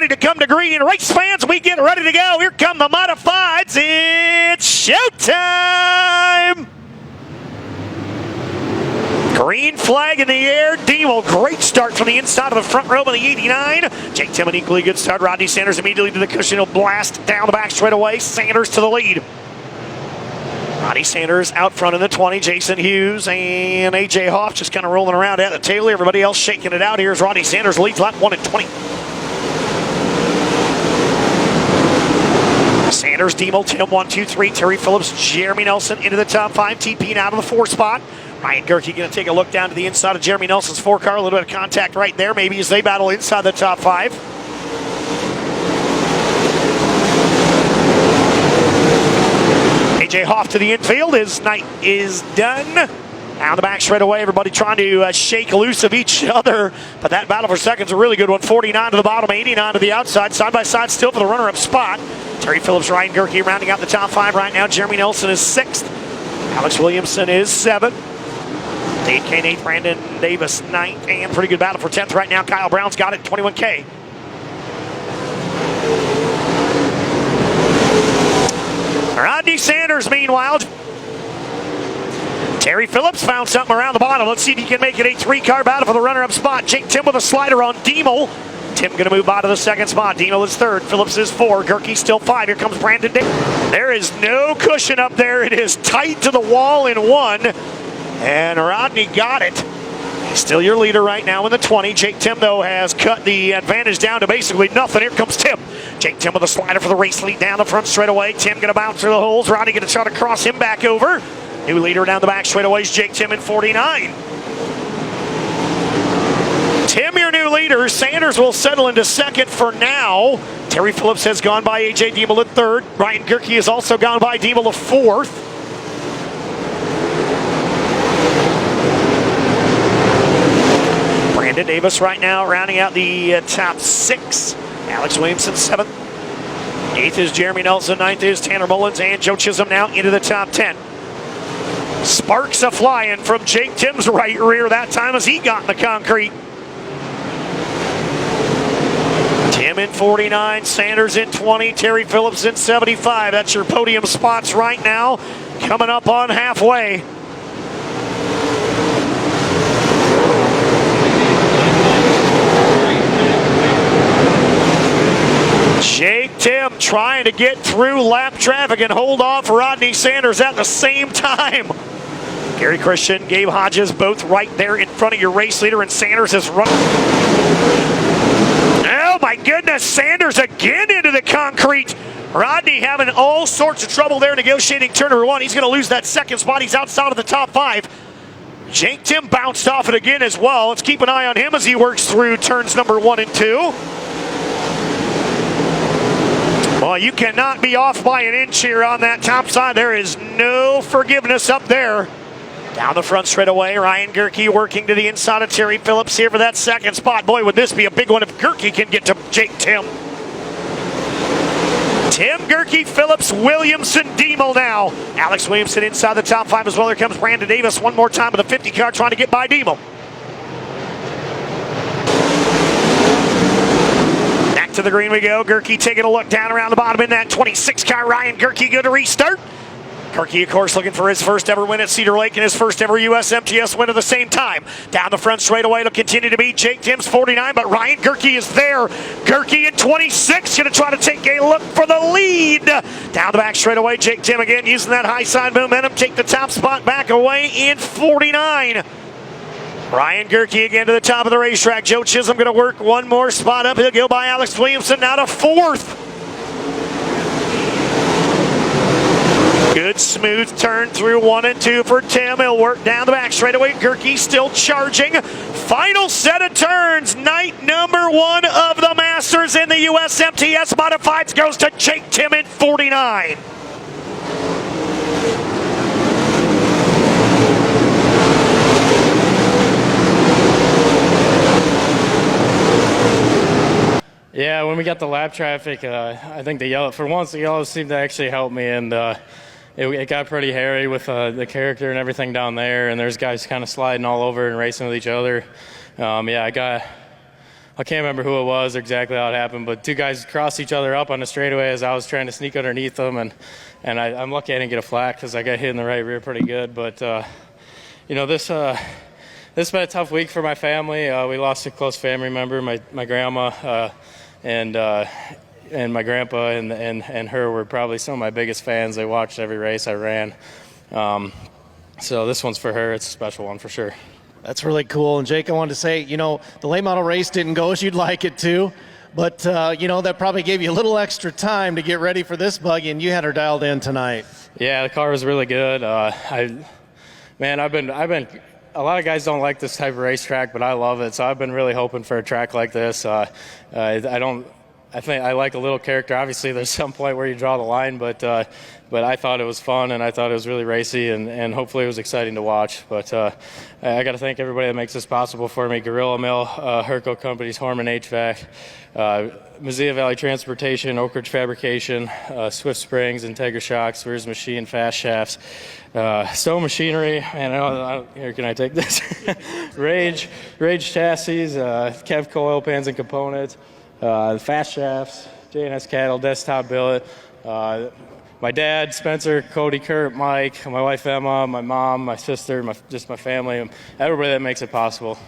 ready to come to green. Race fans, we get ready to go. Here come the modifieds. It's showtime! Green flag in the air. Demel, great start from the inside of the front row of the 89. Jake Tim, an equally good start. Rodney Sanders immediately to the cushion. He'll blast down the back straight away. Sanders to the lead. Rodney Sanders out front in the 20. Jason Hughes and A.J. Hoff just kind of rolling around at the tail. Everybody else shaking it out. Here's Rodney Sanders, leads lap 1 and 20. Sanders, Demel, Tim, 1, 2, 3. Terry Phillips, Jeremy Nelson into the top 5. TP out of the 4 spot. Ryan Gerke going to take a look down to the inside of Jeremy Nelson's 4 car. A little bit of contact right there, maybe, as they battle inside the top 5. A.J. Hoff to the infield. His night is done. Down the back straight away. Everybody trying to shake loose of each other. But that battle for second's a really good one. 49 to the bottom, 89 to the outside. Side by side still for the runner-up spot. Terry Phillips, Ryan Gerke rounding out the top 5 right now. Jeremy Nelson is 6th. Alex Williamson is 7th. Dave Kane 8th, Brandon Davis 9th, and pretty good battle for 10th right now. Kyle Brown's got it, 21K. Rodney Sanders, meanwhile. Terry Phillips found something around the bottom. Let's see if he can make it a 3-car battle for the runner-up spot. Jake Tim with a slider on Demel. Tim going to move out of the 2nd spot. Demel is 3rd. Phillips is 4. Gerke still 5. Here comes Brandon Davis. There is no cushion up there. It is tight to the wall in 1. And Rodney got it. He's still your leader right now in the 20. Jake Tim, though, has cut the advantage down to basically nothing. Here comes Tim. Jake Tim with a slider for the race lead down the front straightaway. Tim going to bounce through the holes. Rodney going to try to cross him back over. New leader down the back straightaway is Jake Tim in 49. Tim, your new leader. Sanders will settle into 2nd for now. Terry Phillips has gone by A.J. Demel at 3rd. Ryan Gerke has also gone by Demel at 4th. Brandon Davis right now rounding out the top 6. Alex Williamson 7th. 8th is Jeremy Nelson. 9th is Tanner Mullins. And Joe Chisholm now into the top 10. Sparks a flying from Jake Tim's right rear that time as he got in the concrete. Tim in 49. Sanders in 20. Terry Phillips in 75. That's your podium spots right now. Coming up on halfway. Jake Tim trying to get through lap traffic and hold off Rodney Sanders at the same time. Gary Christian, Gabe Hodges, both right there in front of your race leader, and Sanders is running. Oh my goodness, Sanders again into the concrete. Rodney having all sorts of trouble there negotiating turn number 1. He's going to lose that 2nd spot. He's outside of the top 5. Jake Tim bounced off it again as well. Let's keep an eye on him as he works through turns number 1 and 2. Well, you cannot be off by an inch here on that top side. There is no forgiveness up there. Down the front straightaway, Ryan Gerke working to the inside of Terry Phillips here for that 2nd spot. Boy, would this be a big one if Gerke can get to Jake Tim. Tim, Gerke, Phillips, Williamson, Demel now. Alex Williamson inside the top 5 as well. Here comes Brandon Davis one more time with a 50 car trying to get by Demel. Back to the green we go. Gerke taking a look down around the bottom in that 26 car. Ryan Gerke good to restart. Gerke, of course, looking for his first ever win at Cedar Lake and his first ever USMTS win at the same time. Down the front straightaway, it'll continue to be Jake Tim's 49, but Ryan Gerke is there. Gerke in 26, going to try to take a look for the lead. Down the back straightaway, Jake Tim again using that high side momentum, take the top spot back away in 49. Ryan Gerke again to the top of the racetrack. Joe Chisholm going to work one more spot up. He'll go by Alex Williamson now to 4th. Good smooth turn through 1 and 2 for Tim. He'll work down the back straightaway. Gerke still charging. Final set of turns. Night number 1 of the Masters in the USMTS Modifieds goes to Jake Tim in 49. Yeah, when we got the lap traffic, I think the yellow, for once, the yellow seemed to actually help me, and it got pretty hairy with the character and everything down there, and there's guys kind of sliding all over and racing with each other. Yeah, I I can't remember who it was or exactly how it happened, but two guys crossed each other up on the straightaway as I was trying to sneak underneath them, and I'm lucky I didn't get a flat because I got hit in the right rear pretty good. But you know, this has been a tough week for my family. We lost a close family member, my grandma, and my grandpa and her were probably some of my biggest fans. They watched every race I ran. So this one's for her. It's a special one for sure. That's really cool. And Jake, I wanted to say, you know, the late model race didn't go as you'd like it to, but, you know, that probably gave you a little extra time to get ready for this buggy, and you had her dialed in tonight. Yeah, the car was really good. I've been, a lot of guys don't like this type of racetrack, but I love it. So I've been really hoping for a track like this. I think I like a little character. Obviously, there's some point where you draw the line, but I thought it was fun, and I thought it was really racy, and hopefully it was exciting to watch. But I got to thank everybody that makes this possible for me: Gorilla Mill, Herco Companies, Horman HVAC, Mazia Valley Transportation, Oak Ridge Fabrication, Swift Springs, Integra Shocks, Veers Machine, Fast Shafts, Stone Machinery, and here, can I take this? Rage Chassis, Kevco Oil Pans and Components, Fast Shafts, J&S Cattle, Desktop Billet, my dad, Spencer, Cody, Kurt, Mike, my wife Emma, my mom, my sister, just my family, everybody that makes it possible.